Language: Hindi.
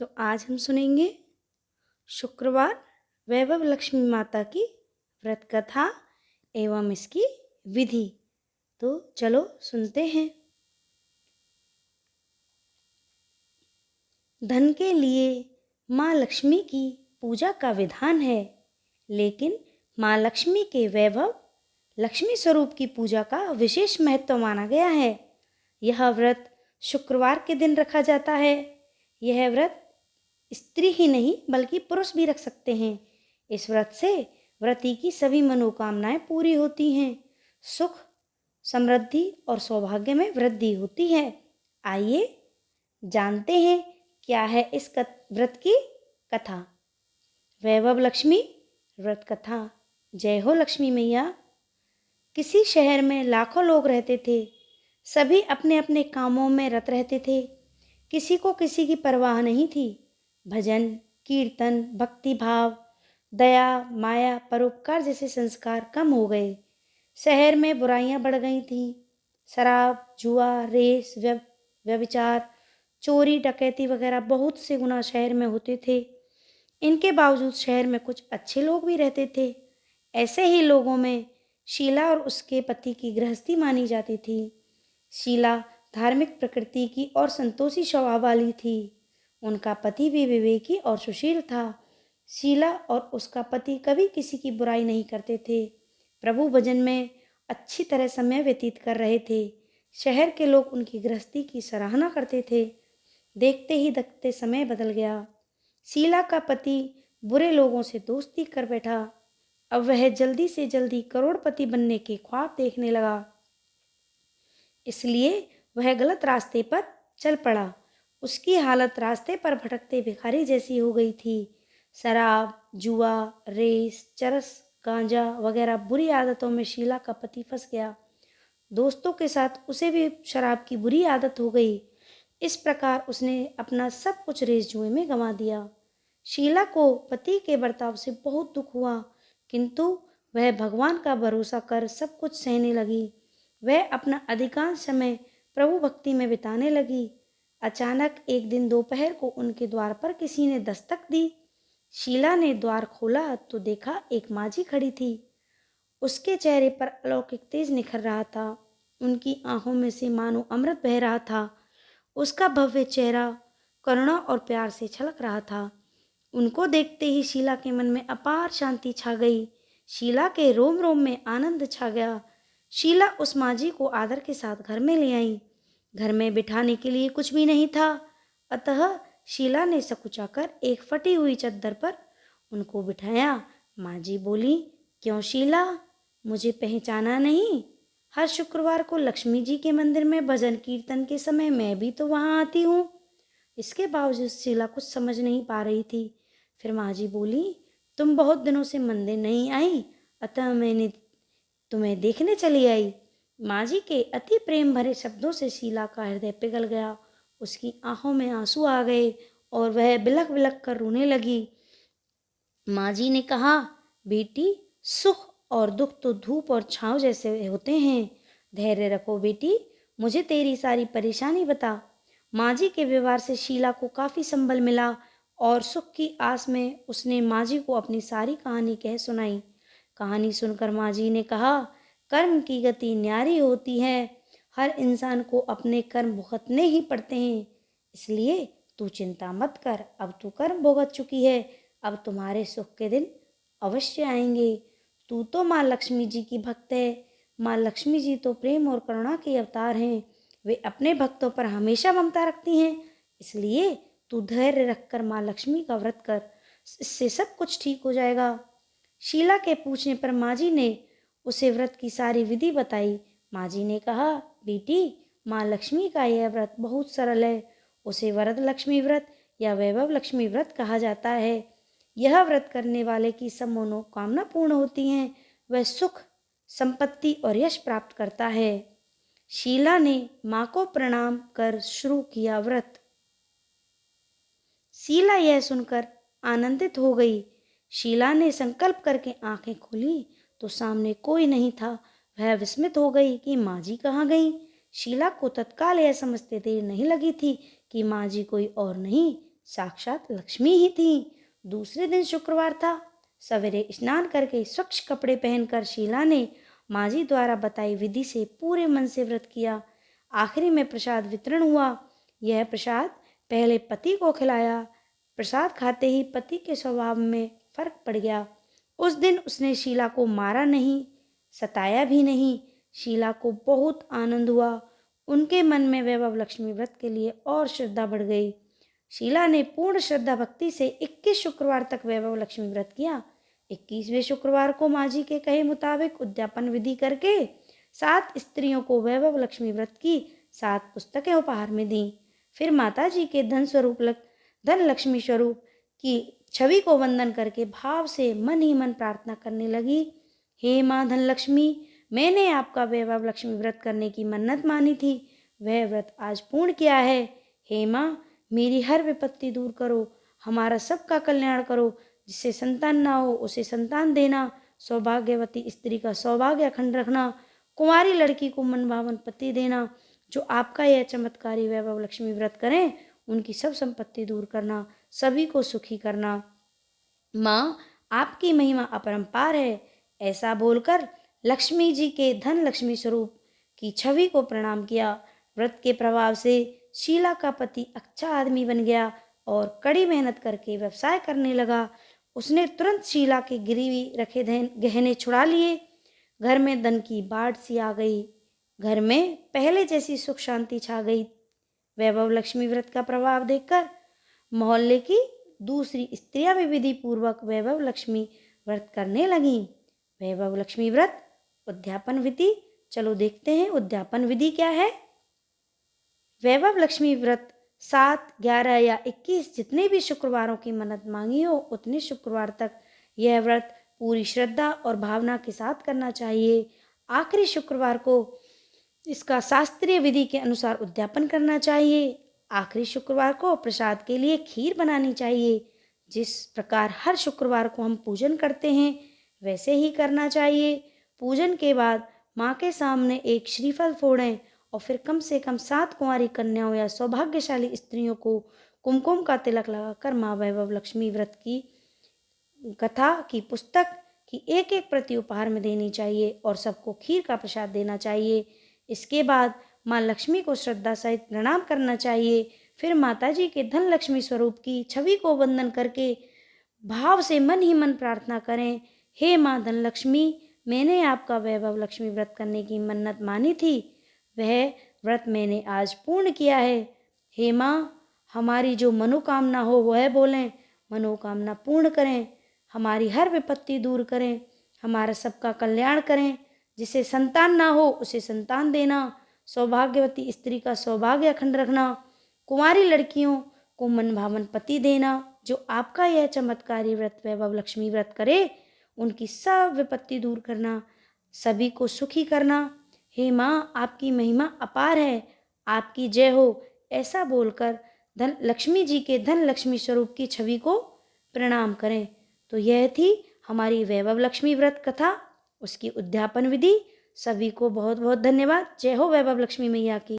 तो आज हम सुनेंगे शुक्रवार वैभव लक्ष्मी माता की व्रत कथा एवं इसकी विधि। तो चलो सुनते हैं। धन के लिए माँ लक्ष्मी की पूजा का विधान है, लेकिन माँ लक्ष्मी के वैभव लक्ष्मी स्वरूप की पूजा का विशेष महत्व माना गया है। यह व्रत शुक्रवार के दिन रखा जाता है। यह व्रत स्त्री ही नहीं बल्कि पुरुष भी रख सकते हैं। इस व्रत से व्रती की सभी मनोकामनाएं पूरी होती हैं। सुख, समृद्धि और सौभाग्य में वृद्धि होती है। आइए जानते हैं क्या है इस व्रत की कथा। वैभव लक्ष्मी व्रत कथा। जय हो लक्ष्मी मैया। किसी शहर में लाखों लोग रहते थे। सभी अपने अपने कामों में रत रहते थे। किसी को किसी की परवाह नहीं थी। भजन, कीर्तन, भक्ति भाव, दया, माया, परोपकार जैसे संस्कार कम हो गए। शहर में बुराइयां बढ़ गई थीं। शराब, जुआ, रेस, व्यभिचार, चोरी, डकैती वगैरह बहुत से गुनाह शहर में होते थे। इनके बावजूद शहर में कुछ अच्छे लोग भी रहते थे। ऐसे ही लोगों में शीला और उसके पति की गृहस्थी मानी जाती थी। शीला धार्मिक प्रकृति की और संतोषी स्वभाव वाली थी। उनका पति भी विवेकी और सुशील था। शीला और उसका पति कभी किसी की बुराई नहीं करते थे। प्रभु भजन में अच्छी तरह समय व्यतीत कर रहे थे। शहर के लोग उनकी गृहस्थी की सराहना करते थे। देखते ही देखते समय बदल गया। शीला का पति बुरे लोगों से दोस्ती कर बैठा। अब वह जल्दी से जल्दी करोड़पति बनने के ख्वाब देखने लगा। इसलिए वह गलत रास्ते पर चल पड़ा। उसकी हालत रास्ते पर भटकते भिखारी जैसी हो गई थी। शराब, जुआ, रेस, चरस, गांजा वगैरह बुरी आदतों में शीला का पति फंस गया। दोस्तों के साथ उसे भी शराब की बुरी आदत हो गई। इस प्रकार उसने अपना सब कुछ रेस जुए में गंवा दिया। शीला को पति के बर्ताव से बहुत दुख हुआ, किंतु वह भगवान का भरोसा कर सब कुछ सहने लगी। वह अपना अधिकांश समय प्रभु भक्ति में बिताने लगी। अचानक एक दिन दोपहर को उनके द्वार पर किसी ने दस्तक दी। शीला ने द्वार खोला तो देखा एक माझी खड़ी थी। उसके चेहरे पर अलौकिक तेज निखर रहा था। उनकी आंखों में से मानो अमृत बह रहा था। उसका भव्य चेहरा करुणा और प्यार से छलक रहा था। उनको देखते ही शीला के मन में अपार शांति छा गई। शीला के रोम रोम में आनंद छा गया। शीला उस माझी को आदर के साथ घर में ले आई। घर में बिठाने के लिए कुछ भी नहीं था, अतः शीला ने सकुचाकर एक फटी हुई चद्दर पर उनको बिठाया। माझी बोली, क्यों शीला, मुझे पहचाना नहीं? हर शुक्रवार को लक्ष्मी जी के मंदिर में भजन कीर्तन के समय मैं भी तो वहां आती हूँ। इसके बावजूद शीला कुछ समझ नहीं पा रही थी। फिर माझी बोली, तुम बहुत दिनों से मंदिर नहीं आई, अतः मैंने तुम्हें देखने चली आई। माझी के अति प्रेम भरे शब्दों से शीला का हृदय पिघल गया। उसकी आंखों में आंसू आ गए और वह बिलख बिलख कर रोने लगी। माझी ने कहा, बेटी, सुख और दुख तो धूप और छांव जैसे होते हैं। धैर्य रखो बेटी, मुझे तेरी सारी परेशानी बता। माझी के व्यवहार से शीला को काफी संबल मिला और सुख की आस में उसने माझी को अपनी सारी कहानी कह सुनाई। कहानी सुनकर माझी ने कहा, कर्म की गति न्यारी होती है। हर इंसान को अपने कर्म भुगतने ही पड़ते हैं। इसलिए तू चिंता मत कर, अब तू कर्म भुगत चुकी है। अब तुम्हारे सुख के दिन अवश्य आएंगे। तू तो माँ लक्ष्मी जी की भक्त है। माँ लक्ष्मी जी तो प्रेम और करुणा के अवतार हैं। वे अपने भक्तों पर हमेशा ममता रखती हैं। इसलिए तू धैर्य रखकर माँ लक्ष्मी का व्रत कर, इससे सब कुछ ठीक हो जाएगा। शीला के पूछने पर माझी ने उसे व्रत की सारी विधि बताई। माझी ने कहा, बेटी, माँ लक्ष्मी का यह व्रत बहुत सरल है। उसे वरद लक्ष्मी व्रत या वैभव लक्ष्मी व्रत कहा जाता है। यह व्रत करने वाले की सब मनोकामना पूर्ण होती हैं। वह सुख, संपत्ति और यश प्राप्त करता है। शीला ने माँ को प्रणाम कर शुरू किया व्रत। शीला यह सुनकर आनंदित हो गई। शीला ने संकल्प करके आंखें खोली तो सामने कोई नहीं था। वह विस्मित हो गई कि माँ जी कहाँ गई। शीला को तत्काल यह समझते देर नहीं लगी थी कि माँ जी कोई और नहीं, साक्षात लक्ष्मी ही थीं। दूसरे दिन शुक्रवार था। सवेरे स्नान करके स्वच्छ कपड़े पहनकर शीला ने माँ जी द्वारा बताई विधि से पूरे मन से व्रत किया। आखिरी में प्रसाद वितरण हुआ। यह प्रसाद पहले पति को खिलाया। प्रसाद खाते ही पति के स्वभाव में फर्क पड़ गया। उस दिन उसने शीला को मारा नहीं, सताया भी नहीं। शीला को बहुत आनंद हुआ। उनके मन में वैभव लक्ष्मी व्रत के लिए और श्रद्धा बढ़ गई। शीला ने पूर्ण श्रद्धा भक्ति से 21 शुक्रवार तक वैभव लक्ष्मी व्रत किया। 21वें शुक्रवार को माँ जी के कहे मुताबिक उद्यापन विधि करके 7 स्त्रियों को वैभव लक्ष्मी व्रत की 7 पुस्तकें उपहार में दी। फिर माता जी के धन लक्ष्मी स्वरूप की छवि को वंदन करके भाव से मन ही मन प्रार्थना करने लगी। हे माँ धन लक्ष्मी, मैंने आपका वैभव लक्ष्मी व्रत करने की मन्नत मानी थी, वह व्रत आज पूर्ण किया है। हे माँ, मेरी हर विपत्ति दूर करो, हमारा सबका कल्याण करो। जिससे संतान ना हो उसे संतान देना, सौभाग्यवती स्त्री का सौभाग्य अखंड रखना, कुंवारी लड़की को मन भावन पति देना। जो आपका यह चमत्कारी वैभव लक्ष्मी व्रत करें उनकी सब संपत्ति दूर करना, सभी को सुखी करना। माँ, आपकी महिमा अपरंपार है। ऐसा बोलकर लक्ष्मी जी के धन लक्ष्मी स्वरूप की छवि को प्रणाम किया। व्रत के प्रभाव से शीला का पति अच्छा आदमी बन गया और कड़ी मेहनत करके व्यवसाय करने लगा। उसने तुरंत शीला के गिरवी रखे गहने छुड़ा लिए। घर में धन की बाढ़ सी आ गई। घर में पहले जैसी सुख शांति छा गई। वैभव लक्ष्मी व्रत का प्रभाव देखकर मोहल्ले की दूसरी स्त्रियां भी विधि पूर्वक वैभव लक्ष्मी व्रत करने लगीं। वैभव लक्ष्मी व्रत उद्यापन विधि, चलो देखते हैं उद्यापन विधि क्या है। वैभव लक्ष्मी व्रत 7, 11 या 21 जितने भी शुक्रवारों की मन्नत मांगी हो उतने शुक्रवार तक यह व्रत पूरी श्रद्धा और भावना के साथ करना चाहिए। आखिरी शुक्रवार को इसका शास्त्रीय विधि के अनुसार उद्यापन करना चाहिए। आखिरी शुक्रवार को प्रसाद के लिए खीर बनानी चाहिए। जिस प्रकार हर शुक्रवार को हम पूजन करते हैं वैसे ही करना चाहिए। पूजन के बाद माँ के सामने एक श्रीफल फोड़ें और फिर कम से कम 7 कुंवारी कन्याओं या सौभाग्यशाली स्त्रियों को कुमकुम का तिलक लगाकर माँ वैभव लक्ष्मी व्रत की कथा की पुस्तक की एक प्रति उपहार में देनी चाहिए और सबको खीर का प्रसाद देना चाहिए। इसके बाद माँ लक्ष्मी को श्रद्धा सहित प्रणाम करना चाहिए। फिर माता जी के धन लक्ष्मी स्वरूप की छवि को वंदन करके भाव से मन ही मन प्रार्थना करें। हे माँ धन लक्ष्मी, मैंने आपका वैभव लक्ष्मी व्रत करने की मन्नत मानी थी, वह व्रत मैंने आज पूर्ण किया है। हे माँ, हमारी जो मनोकामना हो वह बोलें, मनोकामना पूर्ण करें, हमारी हर विपत्ति दूर करें, हमारा सबका कल्याण करें। जिसे संतान ना हो उसे संतान देना, सौभाग्यवती स्त्री का सौभाग्य अखंड रखना, कुंवारी लड़कियों को मन भावन पति देना। जो आपका यह चमत्कारी व्रत वैभव लक्ष्मी व्रत करे उनकी सब विपत्ति दूर करना, सभी को सुखी करना। हे माँ, आपकी महिमा अपार है, आपकी जय हो। ऐसा बोलकर धन लक्ष्मी जी के धन लक्ष्मी स्वरूप की छवि को प्रणाम करें। तो यह थी हमारी वैभव लक्ष्मी व्रत कथा, उसकी उद्यापन विधि। सभी को बहुत बहुत धन्यवाद। जय हो वैभव लक्ष्मी मैया की।